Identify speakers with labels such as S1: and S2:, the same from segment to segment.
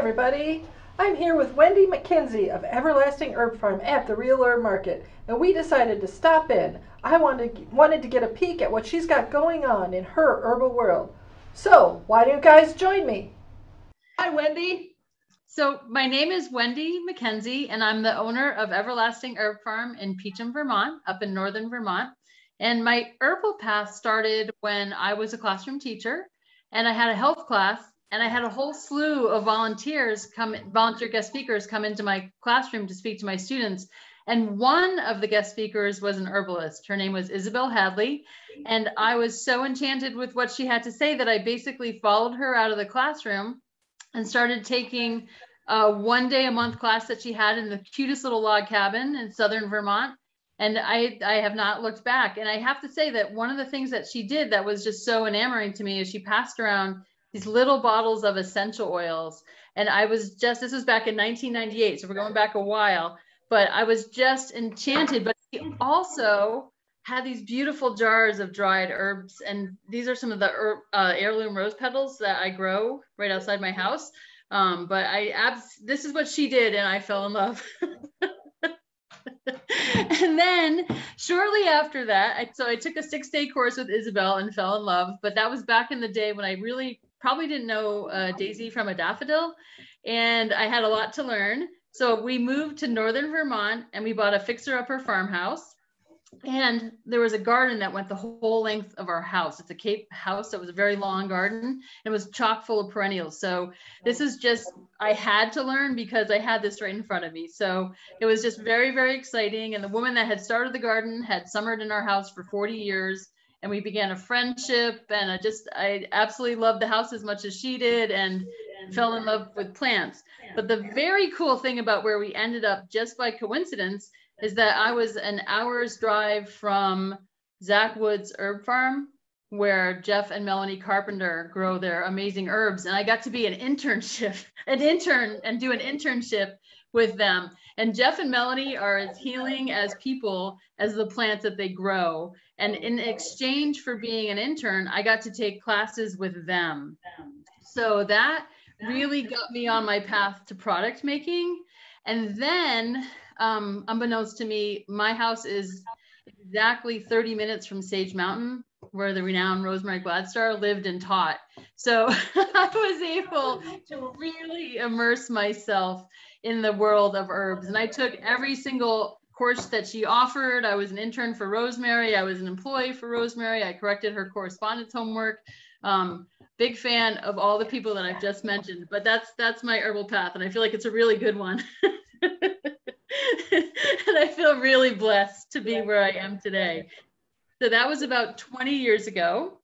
S1: everybody. I'm here with Wendy McKenzie of Everlasting Herb Farm at the Real Herb Market, and we decided to stop in. I wanted to get a peek at what she's got going on in her herbal world. So, why don't you guys join me? Hi, Wendy.
S2: So my name is Wendy McKenzie, and I'm the owner of Everlasting Herb Farm in Peacham, Vermont, up in northern Vermont. And my herbal path started when I was a classroom teacher, and I had a health class, and I had a whole slew of volunteer guest speakers come into my classroom to speak to my students. And one of the guest speakers was an herbalist. Her name was Isabel Hadley. And I was so enchanted with what she had to say that I basically followed her out of the classroom and started taking a 1 day a month class that she had in the cutest little log cabin in southern Vermont. And I have not looked back. And I have to say that one of the things that she did that was just so enamoring to me is she passed around these little bottles of essential oils. And this was back in 1998, so we're going back a while, but I was just enchanted. But she also had these beautiful jars of dried herbs. And these are some of the heirloom rose petals that I grow right outside my house. But this is what she did, and I fell in love. And then shortly after that, I took a 6-day course with Isabel and fell in love. But that was back in the day when I really probably didn't know daisy from a daffodil, and I had a lot to learn. So we moved to northern Vermont, and we bought a fixer-upper farmhouse. And there was a garden that went the whole length of our house. It's a Cape house. It was a very long garden. It was chock full of perennials. So this is just, I had to learn because I had this right in front of me. So it was just very, very exciting. And the woman that had started the garden had summered in our house for 40 years. And we began a friendship. And I absolutely loved the house as much as she did and fell in love with plants. But the very cool thing about where we ended up just by coincidence is that I was an hour's drive from Zach Wood's herb farm, where Jeff and Melanie Carpenter grow their amazing herbs. And I got to be an intern and do an internship with them. And Jeff and Melanie are as healing as people as the plants that they grow. And in exchange for being an intern, I got to take classes with them. So that really got me on my path to product making. And then, unbeknownst to me, my house is exactly 30 minutes from Sage Mountain, where the renowned Rosemary Gladstar lived and taught. So I was able to really immerse myself in the world of herbs. And I took every single course that she offered. I was an intern for Rosemary. I was an employee for Rosemary. I corrected her correspondence homework. Big fan of all the people that I've just mentioned, but that's my herbal path. And I feel like it's a really good one. And I feel really blessed to be where I am today. So that was about 20 years ago.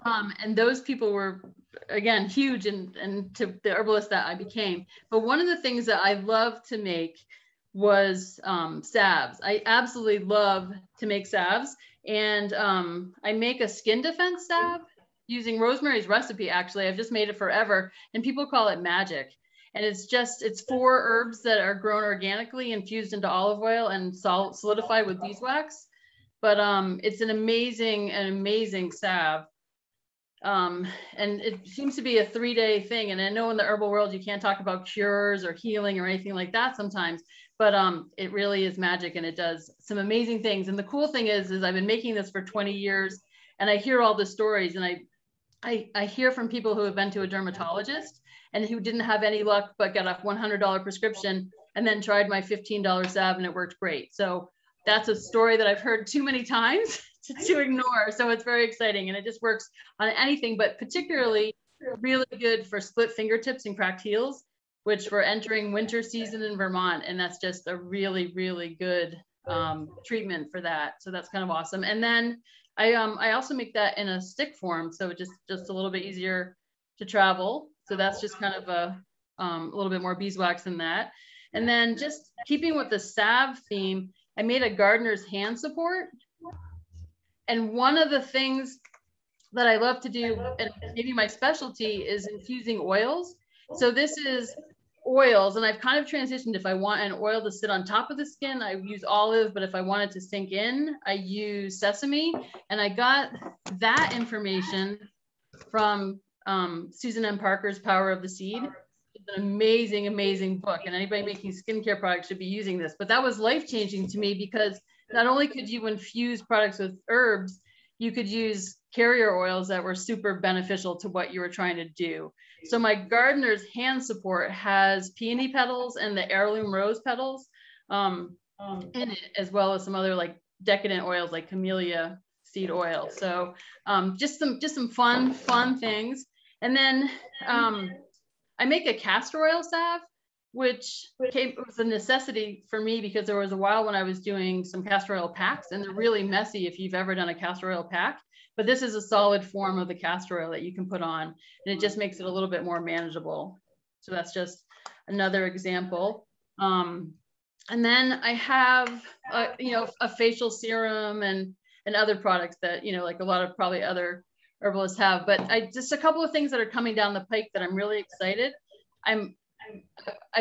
S2: And those people were, again, huge and to the herbalist that I became. But one of the things that I love to make was salves. I absolutely love to make salves. And I make a skin defense salve using Rosemary's recipe. Actually, I've just made it forever, and people call it magic. And it's 4 herbs that are grown organically, infused into olive oil and solidified with beeswax. But it's an amazing salve. And it seems to be a 3-day thing. And I know in the herbal world, you can't talk about cures or healing or anything like that sometimes, but it really is magic, and it does some amazing things. And the cool thing is I've been making this for 20 years, and I hear all the stories, and I hear from people who have been to a dermatologist and who didn't have any luck, but got a $100 prescription and then tried my $15 salve, and it worked great. So that's a story that I've heard too many times to ignore. So it's very exciting, and it just works on anything, but particularly really good for split fingertips and cracked heels, which we're entering winter season in Vermont. And that's just a really, really good treatment for that. So that's kind of awesome. And then I also make that in a stick form. So just a little bit easier to travel. So that's just kind of a little bit more beeswax than that. And then just keeping with the salve theme, I made a gardener's hand support. And one of the things that I love to do, and maybe my specialty, is infusing oils. So this is oils, and I've kind of transitioned. If I want an oil to sit on top of the skin, I use olive, but if I want it to sink in, I use sesame. And I got that information from Susan M. Parker's Power of the Seed. It's an amazing, amazing book, and anybody making skincare products should be using this. But that was life-changing to me, because not only could you infuse products with herbs, you could use carrier oils that were super beneficial to what you were trying to do. So my gardener's hand support has peony petals and the heirloom rose petals in it, as well as some other like decadent oils like camellia seed oil. So just some fun things. And then I make a castor oil salve, which was a necessity for me, because there was a while when I was doing some castor oil packs, and they're really messy if you've ever done a castor oil pack. But this is a solid form of the castor oil that you can put on, and it just makes it a little bit more manageable. So that's just another example. And then I have, a facial serum and other products that, like a lot of probably other herbalists have. But just a couple of things that are coming down the pike that I'm really excited. I'm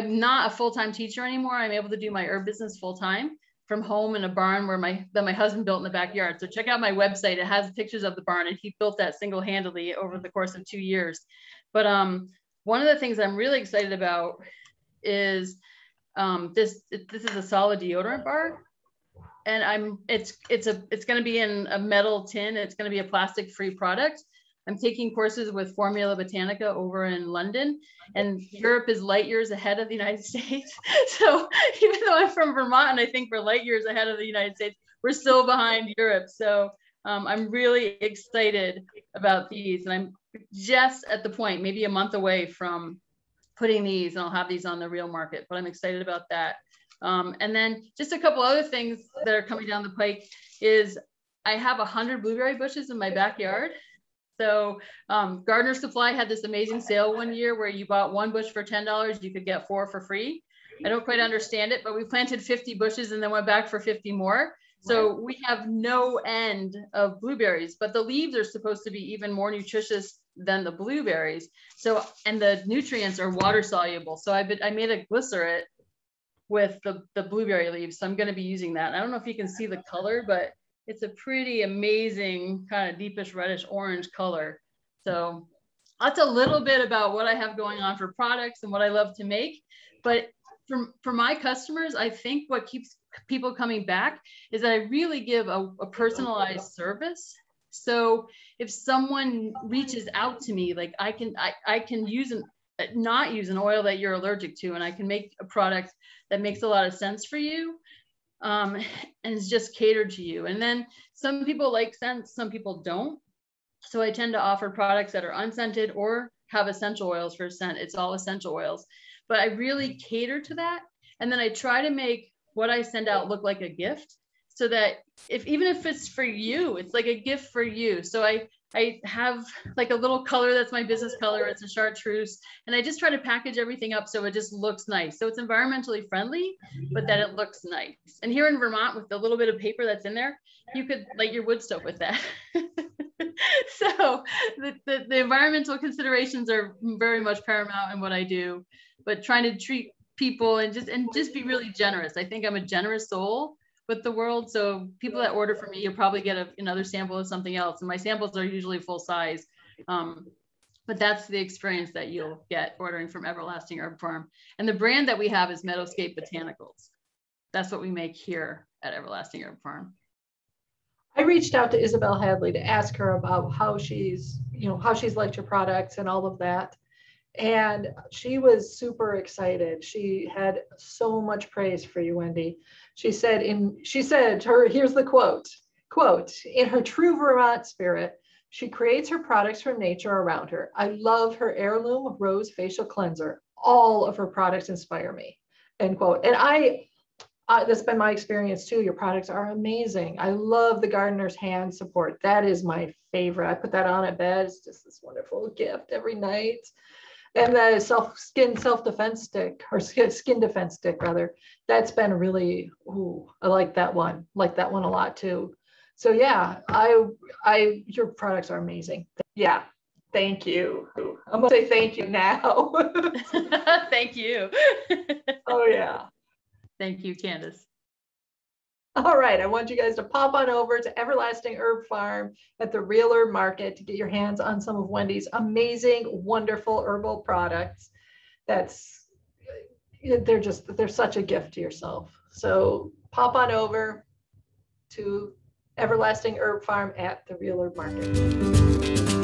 S2: not a full-time teacher anymore. I'm able to do my herb business full-time from home in a barn that my husband built in the backyard. So check out my website. It has pictures of the barn, and he built that single-handedly over the course of 2 years. But one of the things I'm really excited about is this is a solid deodorant bar, and it's going to be in a metal tin. It's going to be a plastic-free product. I'm taking courses with Formula Botanica over in London, and Europe is light years ahead of the United States. So even though I'm from Vermont and I think we're light years ahead of the United States, we're still behind Europe. So I'm really excited about these, and I'm just at the point, maybe a month away from putting these, and I'll have these on the real market, but I'm excited about that. And then just a couple other things that are coming down the pike is I have 100 blueberry bushes in my backyard. So Gardener Supply had this amazing sale one year where you bought one bush for $10, you could get 4 for free. I don't quite understand it, but we planted 50 bushes and then went back for 50 more. So we have no end of blueberries, but the leaves are supposed to be even more nutritious than the blueberries. So, and the nutrients are water soluble. So I made a glycerate with the blueberry leaves. So I'm going to be using that. I don't know if you can see the color, but it's a pretty amazing kind of deepish reddish orange color. So that's a little bit about what I have going on for products and what I love to make. But for my customers, I think what keeps people coming back is that I really give a personalized service. So if someone reaches out to me, like I can not use an oil that you're allergic to, and I can make a product that makes a lot of sense for you. And it's just catered to you. And then some people like scents, some people don't. So I tend to offer products that are unscented or have essential oils for scent. It's all essential oils, but I really cater to that. And then I try to make what I send out look like a gift, so that even if it's for you, it's like a gift for you. So I have like a little color that's my business color. It's a chartreuse. And I just try to package everything up so it just looks nice. So it's environmentally friendly, but that it looks nice. And here in Vermont, with the little bit of paper that's in there, you could light your wood stove with that. So the environmental considerations are very much paramount in what I do, but trying to treat people and just be really generous. I think I'm a generous soul with the world. So people that order from me, you'll probably get another sample of something else. And my samples are usually full size. But that's the experience that you'll get ordering from Everlasting Herb Farm. And the brand that we have is Meadowscape Botanicals. That's what we make here at Everlasting Herb Farm.
S1: I reached out to Isabel Hadley to ask her about how she's liked your products and all of that. And she was super excited. She had so much praise for you, Wendy. She said, here's the quote, in her true Vermont spirit, she creates her products from nature around her. I love her heirloom rose facial cleanser. All of her products inspire me, end quote. And that's been my experience too. Your products are amazing. I love the gardener's hand support. That is my favorite. I put that on at bed. It's just this wonderful gift every night. And the skin defense stick, or skin defense stick rather, that's been really, I like that one. Like that one a lot too. So yeah, your products are amazing. Yeah, thank you. I'm gonna say thank you now.
S2: Thank you.
S1: Oh yeah.
S2: Thank you, Candace.
S1: All right, I want you guys to pop on over to Everlasting Herb Farm at the Real Herb Market to get your hands on some of Wendy's amazing, wonderful herbal products they're such a gift to yourself. So pop on over to Everlasting Herb Farm at the Real Herb Market.